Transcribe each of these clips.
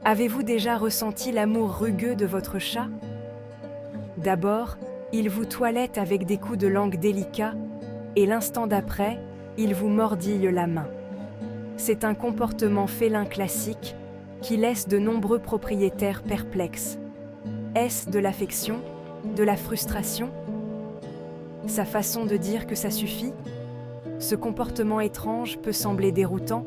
Avez-vous déjà ressenti l'amour rugueux de votre chat? D'abord, il vous toilette avec des coups de langue délicats et l'instant d'après, il vous mordille la main. C'est un comportement félin classique qui laisse de nombreux propriétaires perplexes. Est-ce de l'affection? De la frustration? Sa façon de dire que ça suffit? Ce comportement étrange peut sembler déroutant,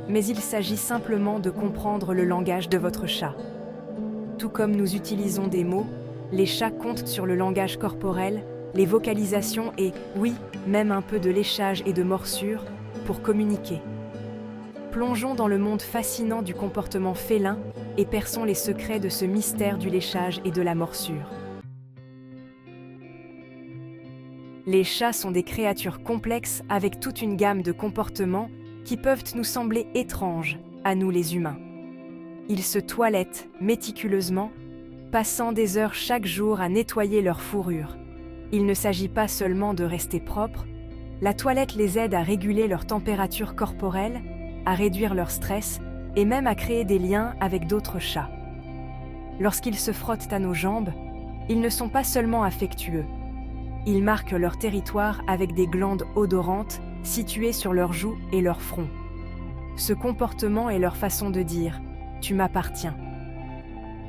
mais il s'agit simplement de comprendre le langage de votre chat. Tout comme nous utilisons des mots, les chats comptent sur le langage corporel, les vocalisations et, oui, même un peu de léchage et de morsure pour communiquer. Plongeons dans le monde fascinant du comportement félin et perçons les secrets de ce mystère du léchage et de la morsure. Les chats sont des créatures complexes avec toute une gamme de comportements qui peuvent nous sembler étranges à nous les humains. Ils se toilettent méticuleusement, passant des heures chaque jour à nettoyer leur fourrure. Il ne s'agit pas seulement de rester propres, la toilette les aide à réguler leur température corporelle, à réduire leur stress et même à créer des liens avec d'autres chats. Lorsqu'ils se frottent à nos jambes, ils ne sont pas seulement affectueux. Ils marquent leur territoire avec des glandes odorantes situées sur leurs joues et leur front. Ce comportement est leur façon de dire « tu m'appartiens ».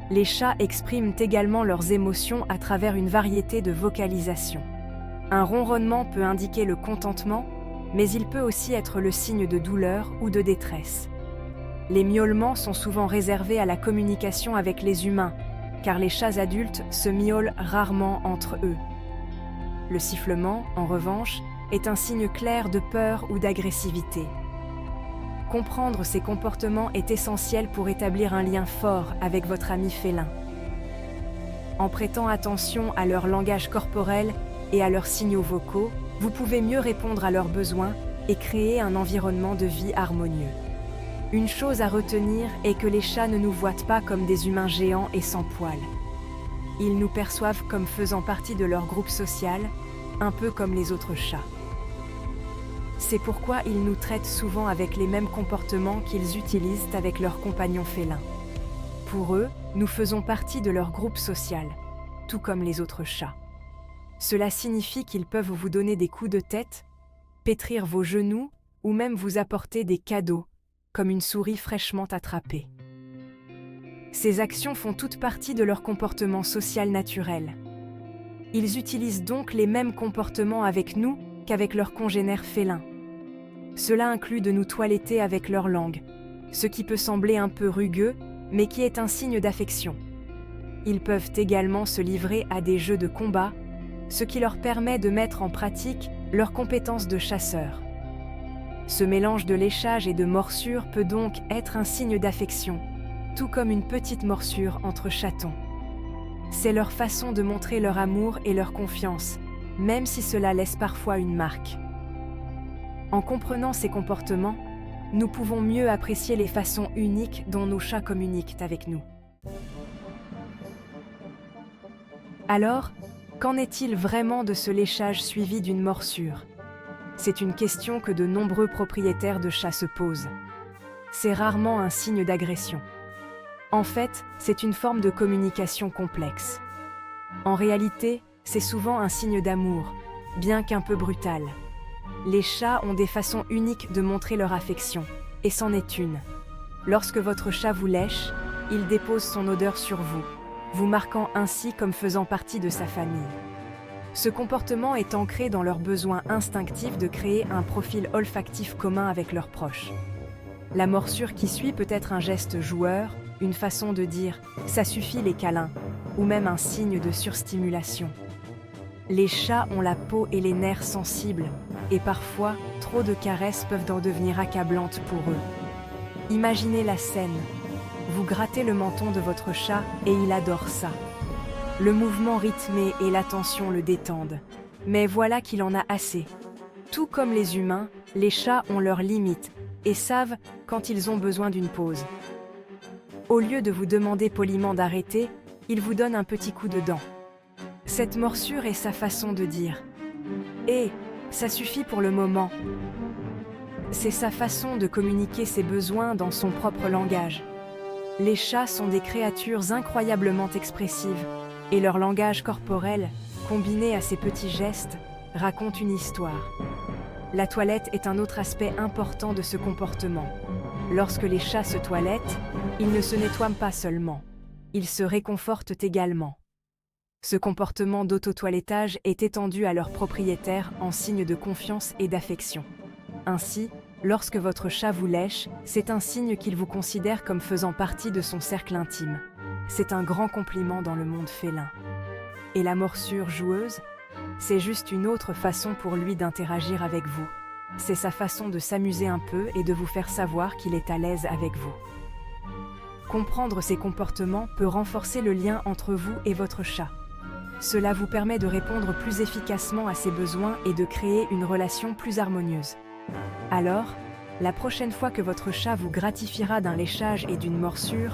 Les chats expriment également leurs émotions à travers une variété de vocalisations. Un ronronnement peut indiquer le contentement, mais il peut aussi être le signe de douleur ou de détresse. Les miaulements sont souvent réservés à la communication avec les humains, car les chats adultes se miaulent rarement entre eux. Le sifflement, en revanche, est un signe clair de peur ou d'agressivité. Comprendre ces comportements est essentiel pour établir un lien fort avec votre ami félin. En prêtant attention à leur langage corporel et à leurs signaux vocaux, vous pouvez mieux répondre à leurs besoins et créer un environnement de vie harmonieux. Une chose à retenir est que les chats ne nous voient pas comme des humains géants et sans poils. Ils nous perçoivent comme faisant partie de leur groupe social, un peu comme les autres chats. C'est pourquoi ils nous traitent souvent avec les mêmes comportements qu'ils utilisent avec leurs compagnons félins. Pour eux, nous faisons partie de leur groupe social, tout comme les autres chats. Cela signifie qu'ils peuvent vous donner des coups de tête, pétrir vos genoux ou même vous apporter des cadeaux, comme une souris fraîchement attrapée. Ces actions font toute partie de leur comportement social naturel. Ils utilisent donc les mêmes comportements avec nous qu'avec leurs congénères félins. Cela inclut de nous toiletter avec leur langue, ce qui peut sembler un peu rugueux, mais qui est un signe d'affection. Ils peuvent également se livrer à des jeux de combat, ce qui leur permet de mettre en pratique leurs compétences de chasseurs. Ce mélange de léchage et de morsure peut donc être un signe d'affection, tout comme une petite morsure entre chatons. C'est leur façon de montrer leur amour et leur confiance, même si cela laisse parfois une marque. En comprenant ces comportements, nous pouvons mieux apprécier les façons uniques dont nos chats communiquent avec nous. Alors, qu'en est-il vraiment de ce léchage suivi d'une morsure? C'est une question que de nombreux propriétaires de chats se posent. C'est rarement un signe d'agression. En fait, c'est une forme de communication complexe. En réalité, c'est souvent un signe d'amour, bien qu'un peu brutal. Les chats ont des façons uniques de montrer leur affection, et c'en est une. Lorsque votre chat vous lèche, il dépose son odeur sur vous, vous marquant ainsi comme faisant partie de sa famille. Ce comportement est ancré dans leur besoin instinctif de créer un profil olfactif commun avec leurs proches. La morsure qui suit peut être un geste joueur, une façon de dire « ça suffit les câlins » ou même un signe de surstimulation. Les chats ont la peau et les nerfs sensibles, et parfois, trop de caresses peuvent en devenir accablantes pour eux. Imaginez la scène. Vous grattez le menton de votre chat et il adore ça. Le mouvement rythmé et l'attention le détendent. Mais voilà qu'il en a assez. Tout comme les humains, les chats ont leurs limites et savent quand ils ont besoin d'une pause. Au lieu de vous demander poliment d'arrêter, ils vous donnent un petit coup de dent. Cette morsure est sa façon de dire « Hé, ça suffit pour le moment ». C'est sa façon de communiquer ses besoins dans son propre langage. Les chats sont des créatures incroyablement expressives, et leur langage corporel, combiné à ces petits gestes, raconte une histoire. La toilette est un autre aspect important de ce comportement. Lorsque les chats se toilettent, ils ne se nettoient pas seulement, ils se réconfortent également. Ce comportement d'auto-toilettage est étendu à leurs propriétaires en signe de confiance et d'affection. Ainsi, lorsque votre chat vous lèche, c'est un signe qu'il vous considère comme faisant partie de son cercle intime. C'est un grand compliment dans le monde félin. Et la morsure joueuse, c'est juste une autre façon pour lui d'interagir avec vous. C'est sa façon de s'amuser un peu et de vous faire savoir qu'il est à l'aise avec vous. Comprendre ces comportements peut renforcer le lien entre vous et votre chat. Cela vous permet de répondre plus efficacement à ses besoins et de créer une relation plus harmonieuse. Alors, la prochaine fois que votre chat vous gratifiera d'un léchage et d'une morsure,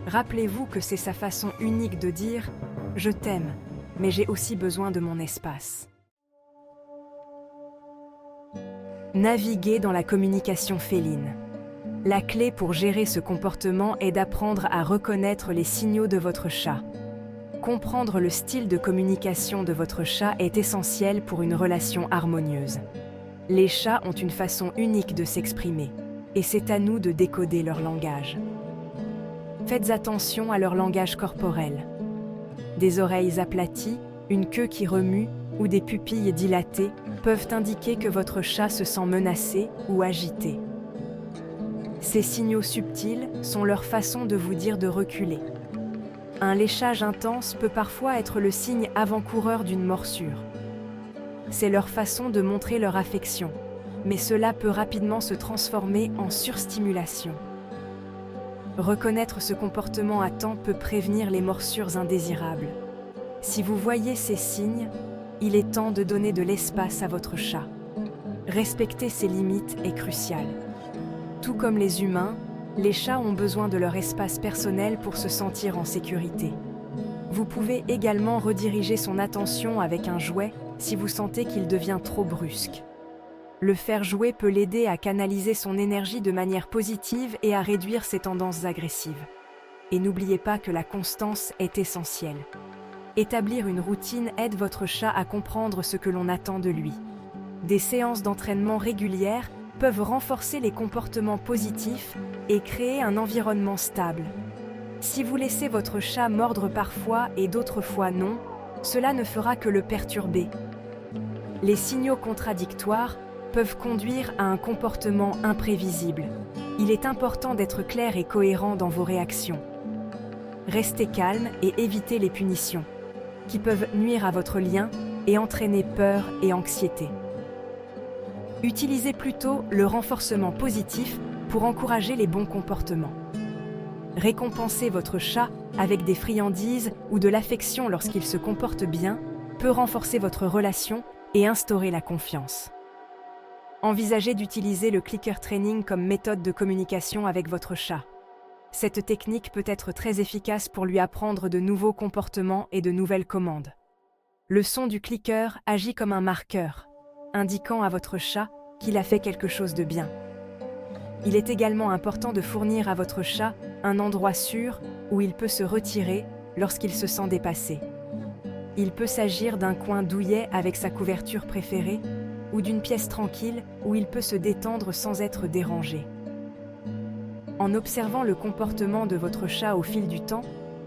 rappelez-vous que c'est sa façon unique de dire « Je t'aime, mais j'ai aussi besoin de mon espace ». Naviguer dans la communication féline. La clé pour gérer ce comportement est d'apprendre à reconnaître les signaux de votre chat. Comprendre le style de communication de votre chat est essentiel pour une relation harmonieuse. Les chats ont une façon unique de s'exprimer, et c'est à nous de décoder leur langage. Faites attention à leur langage corporel. Des oreilles aplaties, une queue qui remue ou des pupilles dilatées peuvent indiquer que votre chat se sent menacé ou agité. Ces signaux subtils sont leur façon de vous dire de reculer. Un léchage intense peut parfois être le signe avant-coureur d'une morsure. C'est leur façon de montrer leur affection, mais cela peut rapidement se transformer en surstimulation. Reconnaître ce comportement à temps peut prévenir les morsures indésirables. Si vous voyez ces signes, il est temps de donner de l'espace à votre chat. Respecter ses limites est crucial. Tout comme les humains, les chats ont besoin de leur espace personnel pour se sentir en sécurité. Vous pouvez également rediriger son attention avec un jouet si vous sentez qu'il devient trop brusque. Le faire jouer peut l'aider à canaliser son énergie de manière positive et à réduire ses tendances agressives. Et n'oubliez pas que la constance est essentielle. Établir une routine aide votre chat à comprendre ce que l'on attend de lui. Des séances d'entraînement régulières peuvent renforcer les comportements positifs et créer un environnement stable. Si vous laissez votre chat mordre parfois et d'autres fois non, cela ne fera que le perturber. Les signaux contradictoires peuvent conduire à un comportement imprévisible. Il est important d'être clair et cohérent dans vos réactions. Restez calme et évitez les punitions, qui peuvent nuire à votre lien et entraîner peur et anxiété. Utilisez plutôt le renforcement positif pour encourager les bons comportements. Récompenser votre chat avec des friandises ou de l'affection lorsqu'il se comporte bien peut renforcer votre relation et instaurer la confiance. Envisagez d'utiliser le clicker training comme méthode de communication avec votre chat. Cette technique peut être très efficace pour lui apprendre de nouveaux comportements et de nouvelles commandes. Le son du clicker agit comme un marqueur, indiquant à votre chat qu'il a fait quelque chose de bien. Il est également important de fournir à votre chat un endroit sûr où il peut se retirer lorsqu'il se sent dépassé. Il peut s'agir d'un coin douillet avec sa couverture préférée ou d'une pièce tranquille où il peut se détendre sans être dérangé. En observant le comportement de votre chat au fil du temps,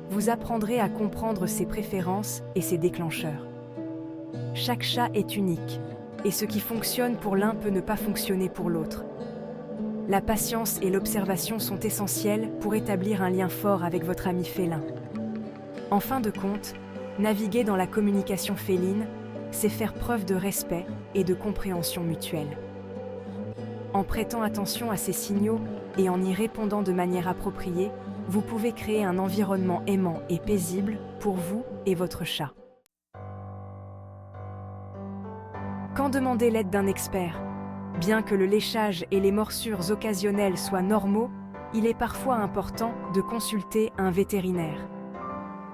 vous apprendrez à comprendre ses préférences et ses déclencheurs. Chaque chat est unique, et ce qui fonctionne pour l'un peut ne pas fonctionner pour l'autre. La patience et l'observation sont essentielles pour établir un lien fort avec votre ami félin. En fin de compte, naviguer dans la communication féline, c'est faire preuve de respect et de compréhension mutuelle. En prêtant attention à ces signaux et en y répondant de manière appropriée, vous pouvez créer un environnement aimant et paisible pour vous et votre chat. Quand demander l'aide d'un expert? Bien que le léchage et les morsures occasionnelles soient normaux, il est parfois important de consulter un vétérinaire.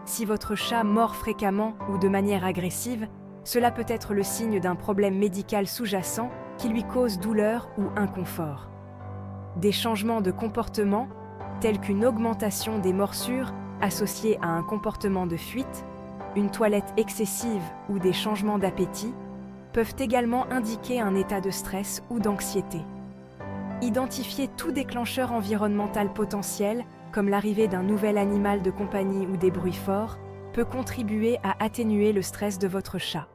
Si votre chat mord fréquemment ou de manière agressive, cela peut être le signe d'un problème médical sous-jacent qui lui cause douleur ou inconfort. Des changements de comportement, tels qu'une augmentation des morsures associées à un comportement de fuite, une toilette excessive ou des changements d'appétit, peuvent également indiquer un état de stress ou d'anxiété. Identifier tout déclencheur environnemental potentiel, comme l'arrivée d'un nouvel animal de compagnie ou des bruits forts, peut contribuer à atténuer le stress de votre chat.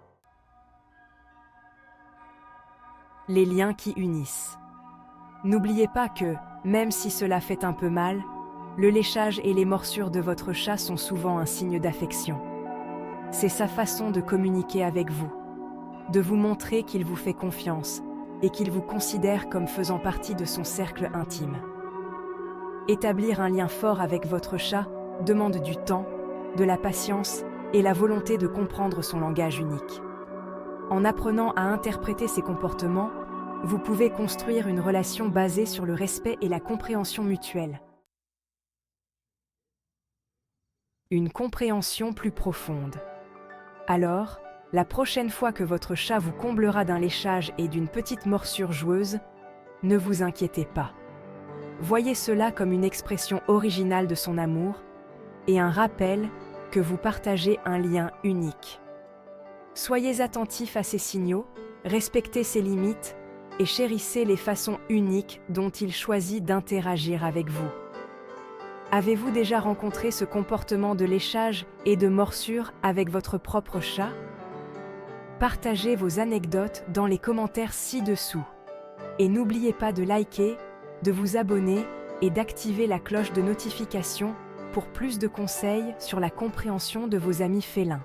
Les liens qui unissent. N'oubliez pas que, même si cela fait un peu mal, le léchage et les morsures de votre chat sont souvent un signe d'affection. C'est sa façon de communiquer avec vous, de vous montrer qu'il vous fait confiance et qu'il vous considère comme faisant partie de son cercle intime. Établir un lien fort avec votre chat demande du temps, de la patience et la volonté de comprendre son langage unique. En apprenant à interpréter ses comportements, vous pouvez construire une relation basée sur le respect et la compréhension mutuelle. Une compréhension plus profonde. Alors, la prochaine fois que votre chat vous comblera d'un léchage et d'une petite morsure joueuse, ne vous inquiétez pas. Voyez cela comme une expression originale de son amour et un rappel que vous partagez un lien unique. Soyez attentifs à ces signaux, respectez ses limites et chérissez les façons uniques dont il choisit d'interagir avec vous. Avez-vous déjà rencontré ce comportement de léchage et de morsure avec votre propre chat? Partagez vos anecdotes dans les commentaires ci-dessous. Et n'oubliez pas de liker, de vous abonner et d'activer la cloche de notification pour plus de conseils sur la compréhension de vos amis félins.